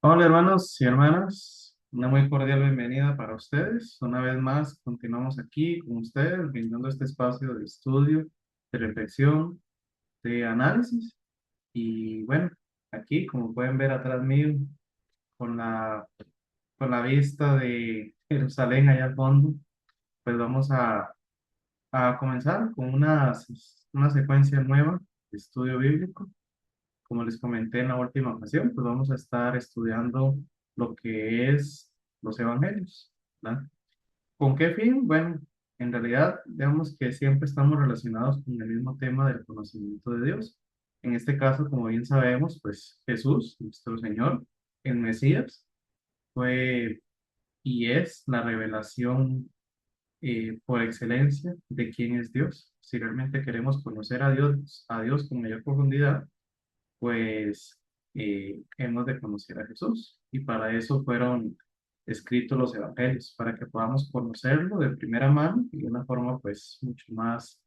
Hola hermanos y hermanas, una muy cordial bienvenida para ustedes. Una vez más, continuamos aquí con ustedes, brindando este espacio de estudio, de reflexión, de análisis. Y bueno, aquí, como pueden ver atrás mío, con la vista de Jerusalén allá al fondo, pues vamos a comenzar con una secuencia nueva de estudio bíblico. Como les comenté en la última ocasión, pues vamos a estar estudiando lo que es los evangelios, ¿verdad? ¿Con qué fin? Bueno, en realidad, digamos que siempre estamos relacionados con el mismo tema del conocimiento de Dios. En este caso, como bien sabemos, pues Jesús, nuestro Señor, el Mesías, fue y es la revelación por excelencia de quién es Dios. Si realmente queremos conocer a Dios con mayor profundidad, pues hemos de conocer a Jesús. Y para eso fueron escritos los evangelios, para que podamos conocerlo de primera mano y de una forma pues mucho más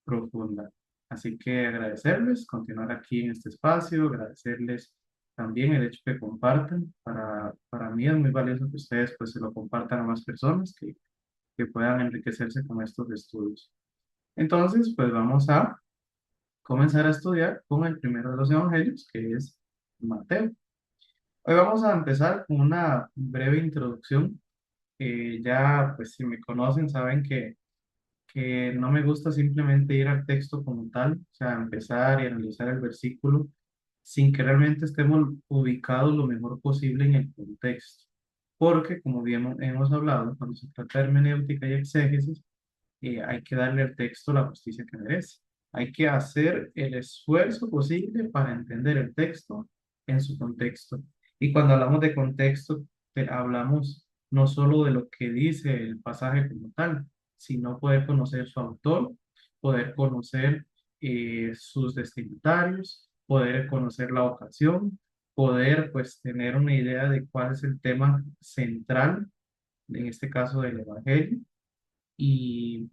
profunda. Así que agradecerles, continuar aquí en este espacio, agradecerles también el hecho que compartan. Para mí es muy valioso que ustedes pues se lo compartan a más personas que puedan enriquecerse con estos estudios. Entonces, pues vamos a comenzar a estudiar con el primero de los evangelios, que es Mateo. Hoy vamos a empezar con una breve introducción. Ya, pues si me conocen, saben que no me gusta simplemente ir al texto como tal, o sea, empezar y analizar el versículo sin que realmente estemos ubicados lo mejor posible en el contexto. Porque, como bien hemos hablado, cuando se trata de hermenéutica y exégesis, hay que darle al texto la justicia que merece. Hay que hacer el esfuerzo posible para entender el texto en su contexto. Y cuando hablamos de contexto, hablamos no solo de lo que dice el pasaje como tal, sino poder conocer su autor, poder conocer sus destinatarios, poder conocer la ocasión, poder pues tener una idea de cuál es el tema central, en este caso del Evangelio, y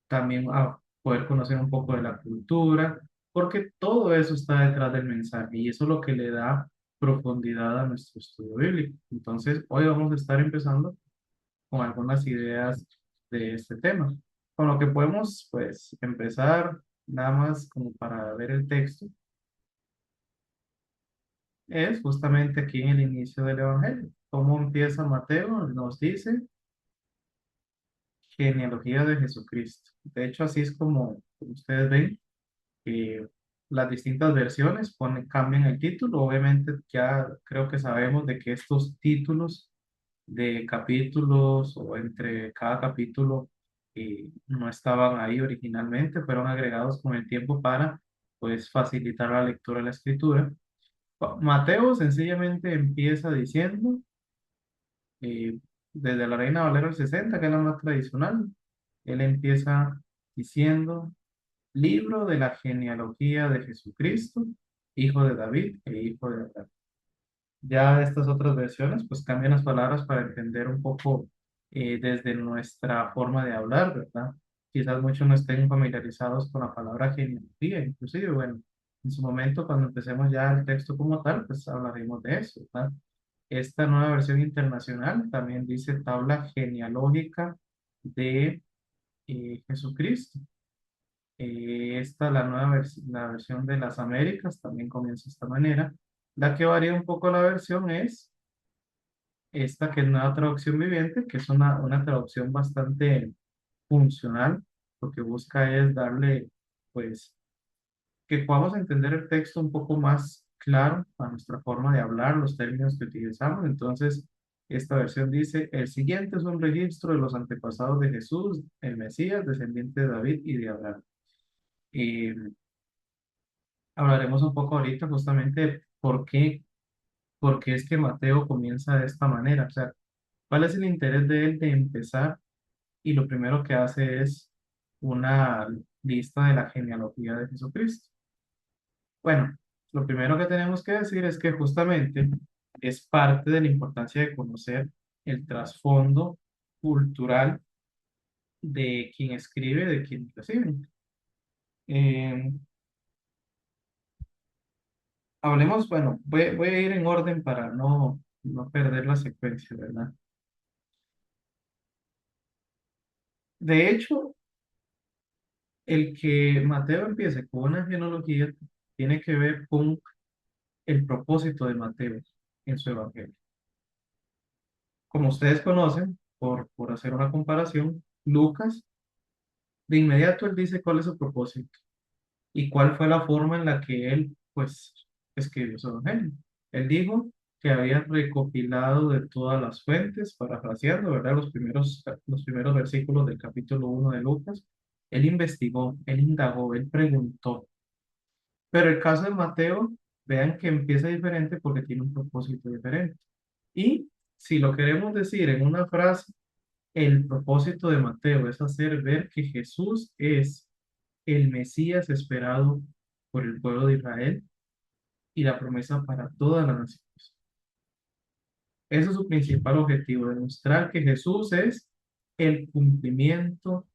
también a poder conocer un poco de la cultura, porque todo eso está detrás del mensaje y eso es lo que le da profundidad a nuestro estudio bíblico. Entonces, hoy vamos a estar empezando con algunas ideas de este tema. Con lo que podemos, pues, empezar nada más como para ver el texto, es justamente aquí en el inicio del Evangelio. ¿Cómo empieza Mateo? Nos dice genealogía de Jesucristo. De hecho, así es como ustedes ven las distintas versiones cambian el título. Obviamente ya creo que sabemos de que estos títulos de capítulos o entre cada capítulo no estaban ahí originalmente, fueron agregados con el tiempo para pues facilitar la lectura de la escritura. Mateo sencillamente empieza diciendo, eh, desde la Reina Valera del 60, que es la más tradicional, él empieza diciendo: Libro de la genealogía de Jesucristo, hijo de David e hijo de Abraham. Ya estas otras versiones pues cambian las palabras para entender un poco desde nuestra forma de hablar, ¿verdad? Quizás muchos no estén familiarizados con la palabra genealogía, inclusive, bueno, en su momento cuando empecemos ya el texto como tal, pues hablaremos de eso, ¿verdad? Esta nueva versión internacional también dice tabla genealógica de Jesucristo. Esta, la versión de las Américas, también comienza de esta manera. La que varía un poco la versión es esta, que es una traducción viviente, que es una traducción bastante funcional. Lo que busca es darle, pues, que podamos entender el texto un poco más claro a nuestra forma de hablar, los términos que utilizamos. Entonces, esta versión dice: el siguiente es un registro de los antepasados de Jesús, el Mesías, descendiente de David y de Abraham. Eh, Hablaremos un poco ahorita justamente por qué es que Mateo comienza de esta manera. O sea, cuál es el interés de él de empezar y lo primero que hace es una lista de la genealogía de Jesucristo. Bueno, lo primero que tenemos que decir es que justamente es parte de la importancia de conocer el trasfondo cultural de quien escribe, de quien recibe. Hablemos, bueno, voy a ir en orden para no perder la secuencia, ¿verdad? De hecho, el que Mateo empiece con una genealogía tiene que ver con el propósito de Mateo en su evangelio. Como ustedes conocen, por hacer una comparación, Lucas, de inmediato él dice cuál es su propósito y cuál fue la forma en la que él, pues, escribió su evangelio. Él dijo que había recopilado de todas las fuentes, parafraseando, ¿verdad? Los primeros versículos del capítulo 1 de Lucas. Él investigó, él indagó, él preguntó. Pero el caso de Mateo, vean que empieza diferente porque tiene un propósito diferente. Y si lo queremos decir en una frase, el propósito de Mateo es hacer ver que Jesús es el Mesías esperado por el pueblo de Israel y la promesa para todas las naciones. Ese es su principal objetivo, demostrar que Jesús es el cumplimiento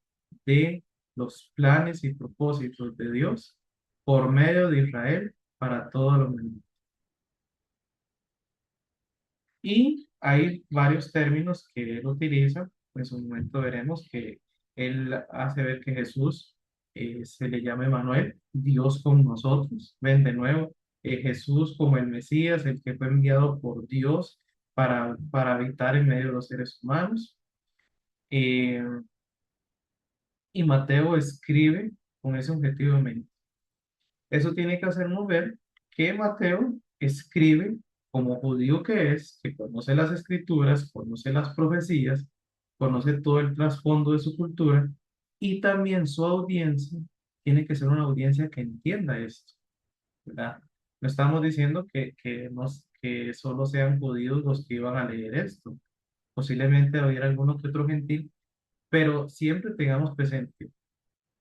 de los planes y propósitos de Dios por medio de Israel para todos los mundo. Y hay varios términos que él utiliza. En su momento veremos que él hace ver que Jesús se le llama Emmanuel, Dios con nosotros. Ven de nuevo, Jesús como el Mesías, el que fue enviado por Dios para habitar en medio de los seres humanos. Eh, y Mateo escribe con ese objetivo en mente. Eso tiene que hacernos ver que Mateo escribe como judío que es, que conoce las escrituras, conoce las profecías, conoce todo el trasfondo de su cultura y también su audiencia tiene que ser una audiencia que entienda esto, ¿verdad? No estamos diciendo que solo sean judíos los que iban a leer esto. Posiblemente hubiera alguno que otro gentil, pero siempre tengamos presente,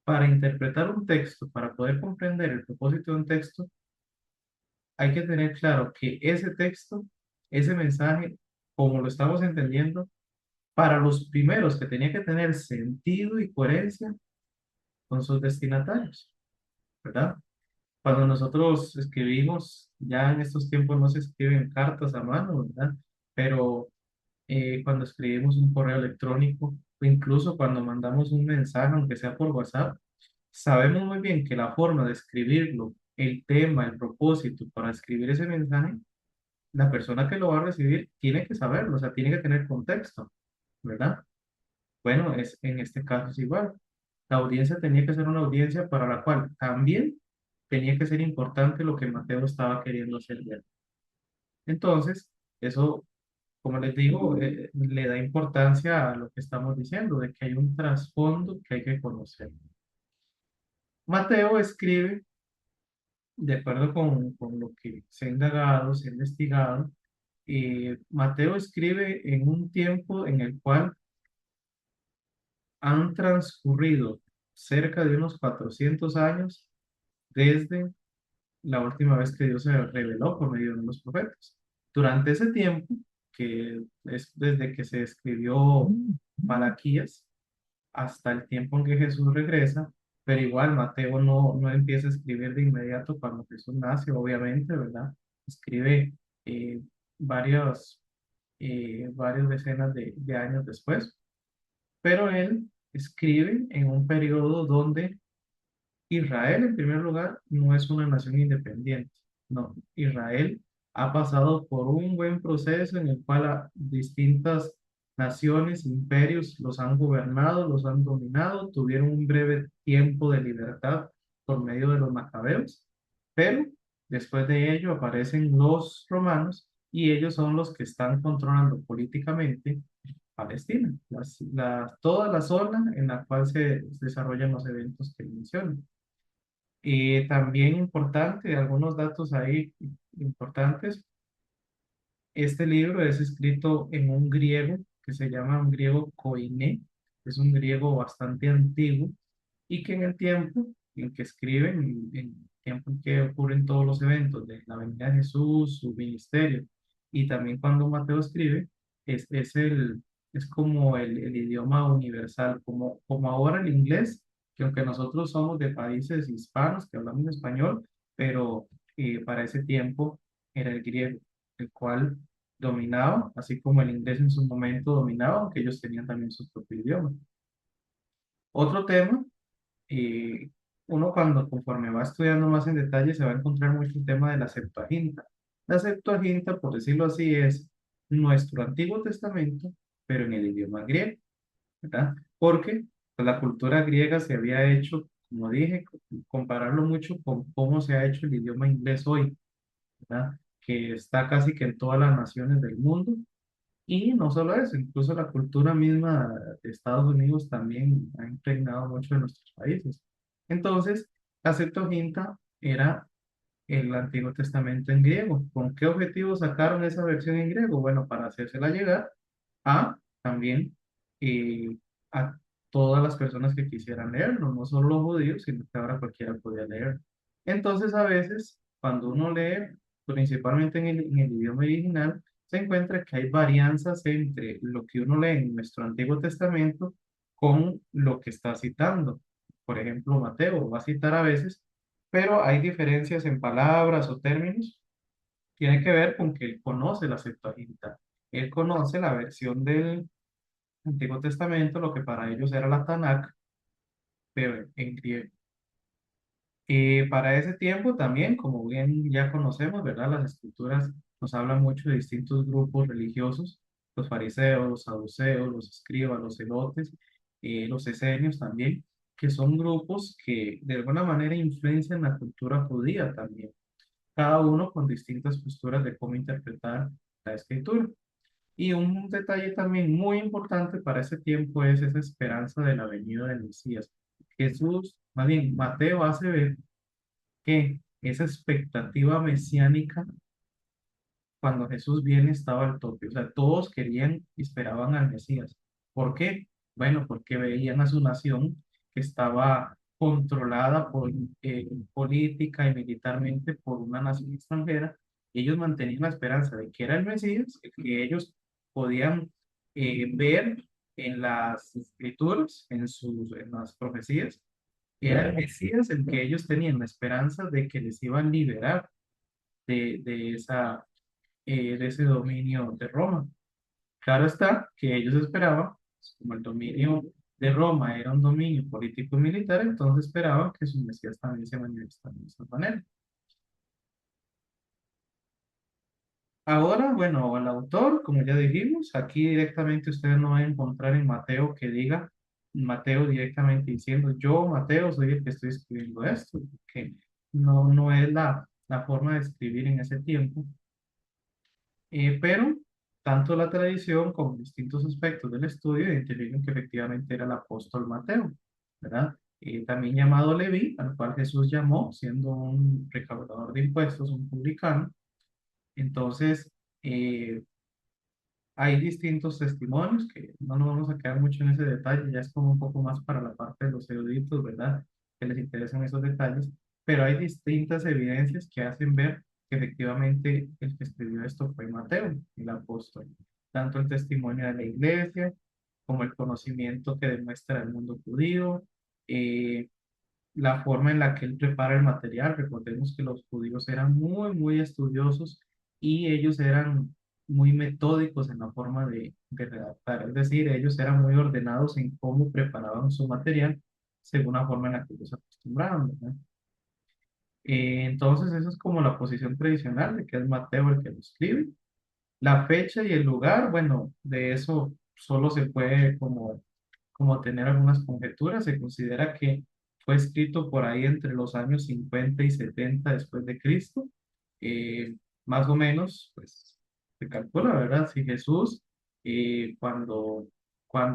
para interpretar un texto, para poder comprender el propósito de un texto, hay que tener claro que ese texto, ese mensaje, como lo estamos entendiendo, para los primeros que tenía que tener sentido y coherencia con sus destinatarios, ¿verdad? Cuando nosotros escribimos, ya en estos tiempos no se escriben cartas a mano, ¿verdad? Pero cuando escribimos un correo electrónico o incluso cuando mandamos un mensaje, aunque sea por WhatsApp, sabemos muy bien que la forma de escribirlo, el tema, el propósito para escribir ese mensaje, la persona que lo va a recibir tiene que saberlo, o sea, tiene que tener contexto, ¿verdad? Bueno, en este caso es igual. La audiencia tenía que ser una audiencia para la cual también tenía que ser importante lo que Mateo estaba queriendo hacer ver. Entonces, eso, como les digo, le da importancia a lo que estamos diciendo, de que hay un trasfondo que hay que conocer. Mateo escribe, de acuerdo con lo que se ha indagado, se ha investigado, Mateo escribe en un tiempo en el cual han transcurrido cerca de unos 400 años desde la última vez que Dios se reveló por medio de los profetas. Durante ese tiempo, que es desde que se escribió Malaquías hasta el tiempo en que Jesús regresa, pero igual Mateo no empieza a escribir de inmediato cuando Jesús nace, obviamente, ¿verdad? Escribe eh, varios, varias decenas de años después, pero él escribe en un periodo donde Israel, en primer lugar, no es una nación independiente. No, Israel ha pasado por un buen proceso en el cual distintas naciones, imperios los han gobernado, los han dominado, tuvieron un breve tiempo de libertad por medio de los macabeos, pero después de ello aparecen los romanos y ellos son los que están controlando políticamente Palestina, toda la zona en la cual se desarrollan los eventos que menciono. Y también importante, algunos datos ahí importantes, este libro es escrito en un griego que se llama un griego koiné, es un griego bastante antiguo y que en el tiempo en que escriben, en el tiempo en que ocurren todos los eventos de la venida de Jesús, su ministerio, y también cuando Mateo escribe, es como el idioma universal, como ahora el inglés, que aunque nosotros somos de países hispanos que hablamos español, pero para ese tiempo era el griego, el cual dominaba, así como el inglés en su momento dominaba, aunque ellos tenían también su propio idioma. Otro tema, eh, uno cuando conforme va estudiando más en detalle se va a encontrar mucho el tema de la Septuaginta. La Septuaginta, por decirlo así, es nuestro Antiguo Testamento, pero en el idioma griego, ¿verdad? Porque pues, la cultura griega se había hecho, como dije, compararlo mucho con cómo se ha hecho el idioma inglés hoy, ¿verdad? Que está casi que en todas las naciones del mundo. Y no solo eso, incluso la cultura misma de Estados Unidos también ha impregnado mucho de nuestros países. Entonces, la Septuaginta era el Antiguo Testamento en griego. ¿Con qué objetivo sacaron esa versión en griego? Bueno, para hacérsela llegar a también a todas las personas que quisieran leerlo, no solo los judíos, sino que ahora cualquiera podía leer. Entonces, a veces, cuando uno lee, principalmente en el idioma original, se encuentra que hay varianzas entre lo que uno lee en nuestro Antiguo Testamento con lo que está citando. Por ejemplo, Mateo va a citar a veces, pero hay diferencias en palabras o términos. Tiene que ver con que él conoce la Septuaginta. Él conoce la versión del Antiguo Testamento, lo que para ellos era la Tanakh, pero en griego. Para ese tiempo también, como bien ya conocemos, ¿verdad? Las escrituras nos hablan mucho de distintos grupos religiosos, los fariseos, los saduceos, los escribas, los celotes, los esenios también, que son grupos que de alguna manera influencian la cultura judía también, cada uno con distintas posturas de cómo interpretar la escritura. Y un detalle también muy importante para ese tiempo es esa esperanza de la venida del Mesías. Jesús, más bien, Mateo hace ver que esa expectativa mesiánica, cuando Jesús viene, estaba al tope. O sea, todos querían y esperaban al Mesías. ¿Por qué? Bueno, porque veían a su nación que estaba controlada política y militarmente por una nación extranjera. Ellos mantenían la esperanza de que era el Mesías, el que ellos podían ver en las escrituras, en las profecías, era el Mesías el que ellos tenían la esperanza de que les iban a liberar de ese dominio de Roma. Claro está que ellos esperaban, pues, como el dominio de Roma era un dominio político y militar, entonces esperaban que su Mesías también se manifestara de esa manera. Ahora, bueno, el autor, como ya dijimos, aquí directamente ustedes no van a encontrar en Mateo que diga, Mateo directamente diciendo, yo, Mateo, soy el que estoy escribiendo esto, que no es la forma de escribir en ese tiempo. Pero tanto la tradición como distintos aspectos del estudio identifican que efectivamente era el apóstol Mateo, ¿verdad? También llamado Leví, al cual Jesús llamó, siendo un recaudador de impuestos, un publicano. Entonces, eh, hay distintos testimonios que no nos vamos a quedar mucho en ese detalle, ya es como un poco más para la parte de los eruditos, ¿verdad? Que les interesan esos detalles, pero hay distintas evidencias que hacen ver que efectivamente el que escribió esto fue Mateo, el apóstol. Tanto el testimonio de la iglesia como el conocimiento que demuestra el mundo judío, eh, la forma en la que él prepara el material. Recordemos que los judíos eran muy estudiosos y ellos eran muy metódicos en la forma de redactar. Es decir, ellos eran muy ordenados en cómo preparaban su material según la forma en la que ellos se acostumbraban, ¿verdad? Entonces, esa es como la posición tradicional de que es Mateo el que lo escribe. La fecha y el lugar, bueno, de eso solo se puede como tener algunas conjeturas. Se considera que fue escrito por ahí entre los años 50 y 70 después de Cristo. Más o menos, pues se calcula, ¿verdad? Si Jesús, cuando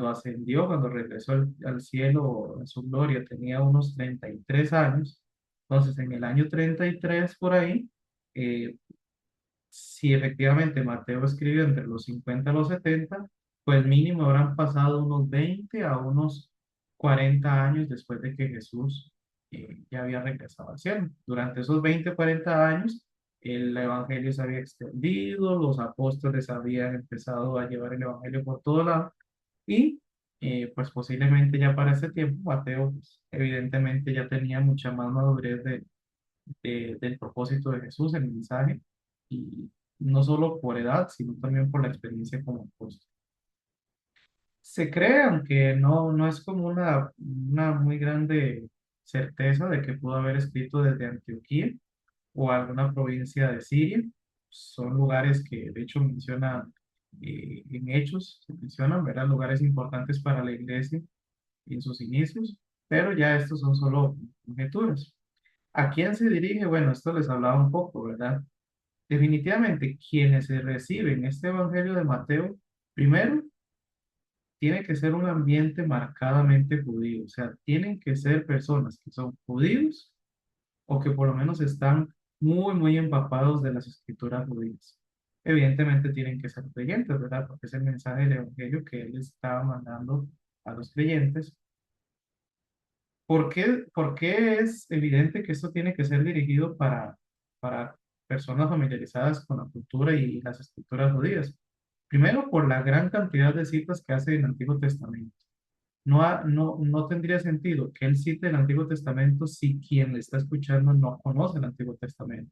ascendió, cuando regresó al cielo en su gloria, tenía unos 33 años. Entonces, en el año 33 por ahí, eh, si efectivamente Mateo escribió entre los 50 y los 70, pues mínimo habrán pasado unos 20 a unos 40 años después de que Jesús ya había regresado al cielo. Durante esos 20 40 años, el evangelio se había extendido, los apóstoles habían empezado a llevar el evangelio por todo lado y pues posiblemente ya para ese tiempo Mateo pues, evidentemente ya tenía mucha más madurez del propósito de Jesús, el mensaje, y no solo por edad, sino también por la experiencia como apóstol. Se cree, aunque no es como una muy grande certeza de que pudo haber escrito desde Antioquía o alguna provincia de Siria. Son lugares que de hecho menciona en Hechos, se mencionan, ¿verdad? Lugares importantes para la iglesia en sus inicios, pero ya estos son solo conjeturas. ¿A quién se dirige? Bueno, esto les hablaba un poco, ¿verdad? Definitivamente, quienes se reciben este Evangelio de Mateo, primero, tiene que ser un ambiente marcadamente judío, o sea, tienen que ser personas que son judíos o que por lo menos están muy empapados de las escrituras judías. Evidentemente tienen que ser creyentes, ¿verdad? Porque es el mensaje del Evangelio que él estaba mandando a los creyentes. Por qué es evidente que esto tiene que ser dirigido para personas familiarizadas con la cultura y las escrituras judías? Primero, por la gran cantidad de citas que hace en el Antiguo Testamento. No tendría sentido que él cite el Antiguo Testamento si quien le está escuchando no conoce el Antiguo Testamento.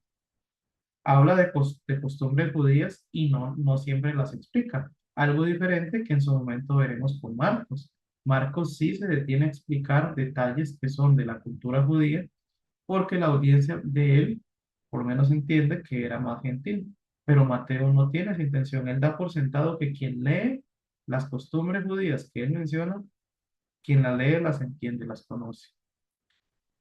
Habla de costumbres judías y no siempre las explica. Algo diferente que en su momento veremos con Marcos. Marcos sí se detiene a explicar detalles que son de la cultura judía porque la audiencia de él, por lo menos entiende que era más gentil. Pero Mateo no tiene esa intención. Él da por sentado que quien lee las costumbres judías que él menciona, quien las lee las entiende, las conoce.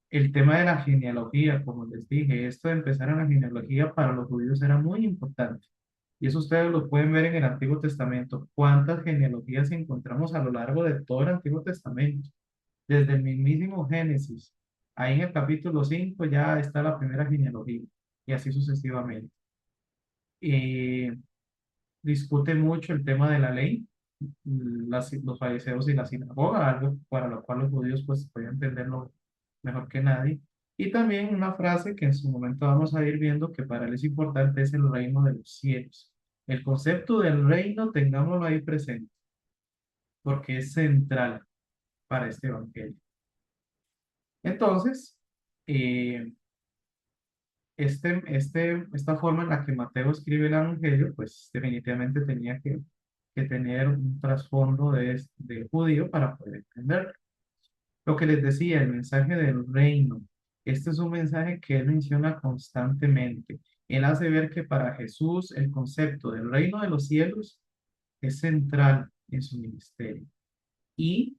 El tema de la genealogía, como les dije, esto de empezar en la genealogía para los judíos era muy importante. Y eso ustedes lo pueden ver en el Antiguo Testamento. ¿Cuántas genealogías encontramos a lo largo de todo el Antiguo Testamento? Desde el mismísimo Génesis. Ahí en el capítulo 5 ya está la primera genealogía. Y así sucesivamente. Eh, Discute mucho el tema de la ley, los fariseos y la sinagoga, algo para lo cual los judíos pues podían entenderlo mejor que nadie. Y también una frase que en su momento vamos a ir viendo que para él es importante es el reino de los cielos. El concepto del reino, tengámoslo ahí presente, porque es central para este evangelio. Entonces, eh, esta forma en la que Mateo escribe el Evangelio, pues definitivamente tenía que tener un trasfondo de judío para poder entenderlo. Lo que les decía, el mensaje del reino, este es un mensaje que él menciona constantemente. Él hace ver que para Jesús el concepto del reino de los cielos es central en su ministerio. Y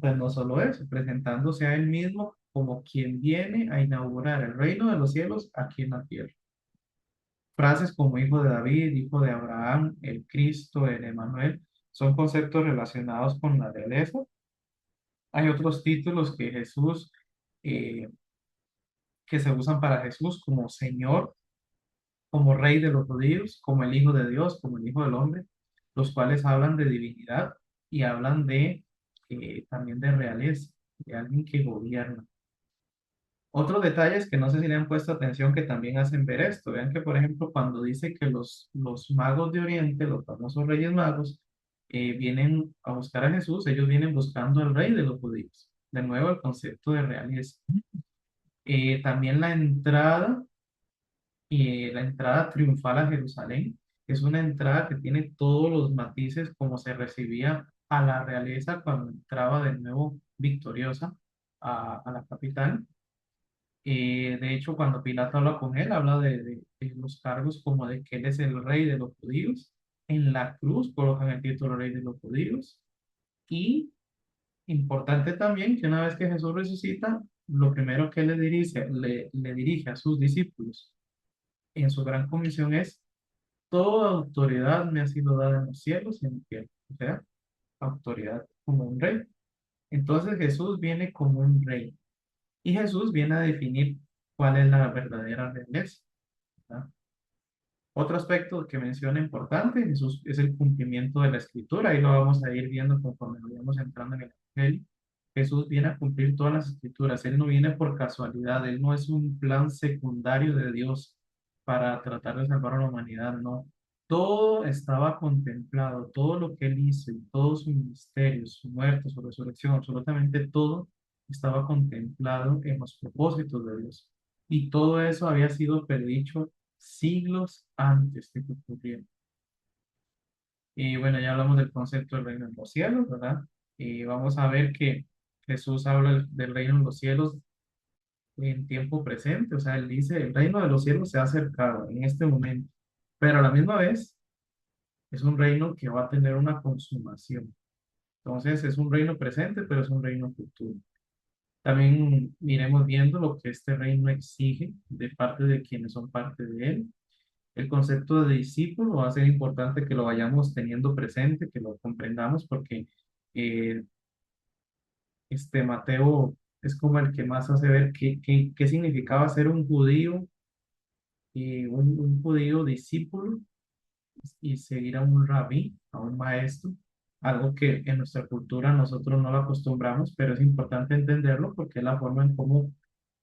pues no solo eso, presentándose a él mismo como quien viene a inaugurar el reino de los cielos aquí en la tierra. Frases como hijo de David, hijo de Abraham, el Cristo, el Emanuel, son conceptos relacionados con la realeza. Hay otros títulos eh, que se usan para Jesús como Señor, como Rey de los judíos, como el Hijo de Dios, como el Hijo del Hombre, los cuales hablan de divinidad y hablan también de realeza, de alguien que gobierna. Otros detalles que no sé si le han puesto atención que también hacen ver esto. Vean que, por ejemplo, cuando dice que los magos de Oriente, los famosos reyes magos, vienen a buscar a Jesús, ellos vienen buscando al rey de los judíos. De nuevo, el concepto de realeza. También la entrada triunfal a Jerusalén, es una entrada que tiene todos los matices como se recibía a la realeza cuando entraba de nuevo victoriosa a la capital. De hecho, cuando Pilato habla con él, habla de los cargos como de que él es el rey de los judíos. En la cruz colocan el título rey de los judíos. Y importante también que una vez que Jesús resucita, lo primero que él le dirige a sus discípulos en su gran comisión es: toda autoridad me ha sido dada en los cielos y en la tierra. O sea, autoridad como un rey. Entonces Jesús viene como un rey. Y Jesús viene a definir cuál es la verdadera realeza, ¿verdad? Otro aspecto que menciona importante, Jesús, es el cumplimiento de la escritura. Ahí lo vamos a ir viendo conforme vayamos entrando en el Evangelio. Jesús viene a cumplir todas las escrituras. Él no viene por casualidad. Él no es un plan secundario de Dios para tratar de salvar a la humanidad. No. Todo estaba contemplado. Todo lo que él hizo y todo su ministerio, su muerte, su resurrección, absolutamente todo estaba contemplado en los propósitos de Dios. Y todo eso había sido predicho siglos antes de que ocurriera. Y bueno, ya hablamos del concepto del reino de los cielos, ¿verdad? Y vamos a ver que Jesús habla del reino de los cielos en tiempo presente, o sea, él dice, el reino de los cielos se ha acercado en este momento, pero a la misma vez es un reino que va a tener una consumación. Entonces es un reino presente, pero es un reino futuro. También iremos viendo lo que este reino exige de parte de quienes son parte de él. El concepto de discípulo va a ser importante que lo vayamos teniendo presente, que lo comprendamos, porque eh, Mateo es como el que más hace ver qué significaba ser un judío y un judío discípulo y seguir a un rabí, a un maestro, algo que en nuestra cultura nosotros no lo acostumbramos, pero es importante entenderlo porque es la forma en cómo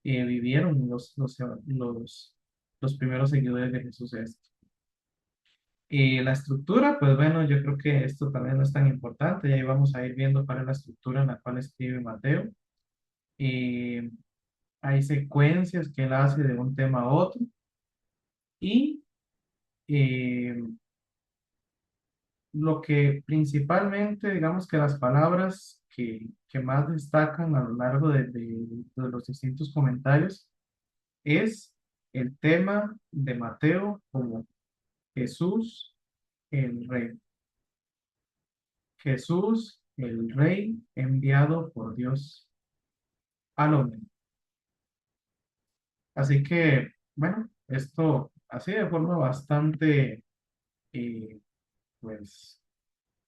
vivieron los primeros seguidores de Jesús esto. Y la estructura, pues bueno, yo creo que esto también no es tan importante, y ahí vamos a ir viendo cuál es la estructura en la cual escribe Mateo. Y hay secuencias que él hace de un tema a otro y eh, lo que principalmente, digamos que las palabras que más destacan a lo largo de los distintos comentarios es el tema de Mateo como Jesús el Rey. Jesús el Rey enviado por Dios al hombre. Así que, bueno, esto así de forma bastante, eh, pues,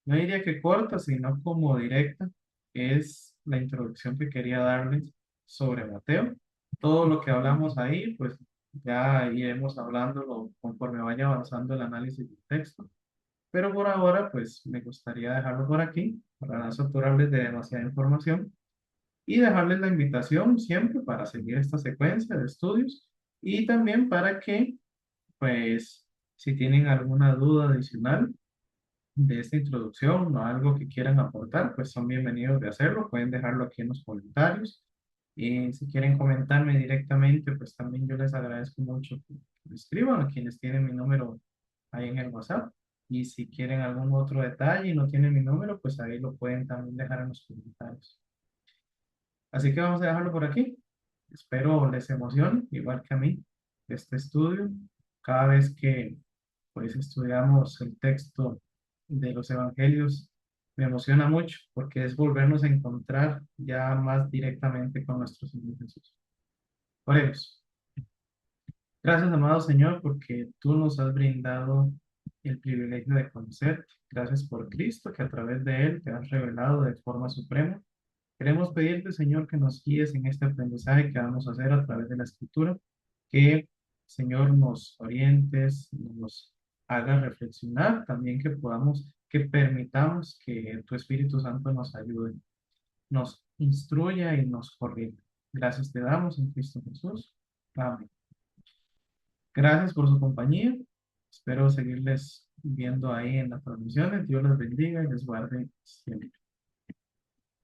no diría que corta, sino como directa, es la introducción que quería darles sobre Mateo. Todo lo que hablamos ahí, pues ya iremos hablándolo conforme vaya avanzando el análisis del texto. Pero por ahora, pues me gustaría dejarlo por aquí, para no saturarles de demasiada información y dejarles la invitación siempre para seguir esta secuencia de estudios y también para que, pues, si tienen alguna duda adicional, de esta introducción o algo que quieran aportar, pues son bienvenidos de hacerlo. Pueden dejarlo aquí en los comentarios. Y si quieren comentarme directamente, pues también yo les agradezco mucho que me escriban a quienes tienen mi número ahí en el WhatsApp. Y si quieren algún otro detalle y no tienen mi número, pues ahí lo pueden también dejar en los comentarios. Así que vamos a dejarlo por aquí. Espero les emocione, igual que a mí, este estudio. Cada vez que pues estudiamos el texto de los evangelios, me emociona mucho porque es volvernos a encontrar ya más directamente con nuestro Señor Jesús. Oremos. Gracias, amado Señor, porque tú nos has brindado el privilegio de conocerte. Gracias por Cristo, que a través de Él te has revelado de forma suprema. Queremos pedirte, Señor, que nos guíes en este aprendizaje que vamos a hacer a través de la Escritura, que, Señor, nos orientes, nos haga reflexionar, también que podamos, que permitamos que tu Espíritu Santo nos ayude, nos instruya y nos corrija. Gracias te damos en Cristo Jesús. Amén. Gracias por su compañía. Espero seguirles viendo ahí en las transmisiones. Dios les bendiga y les guarde siempre.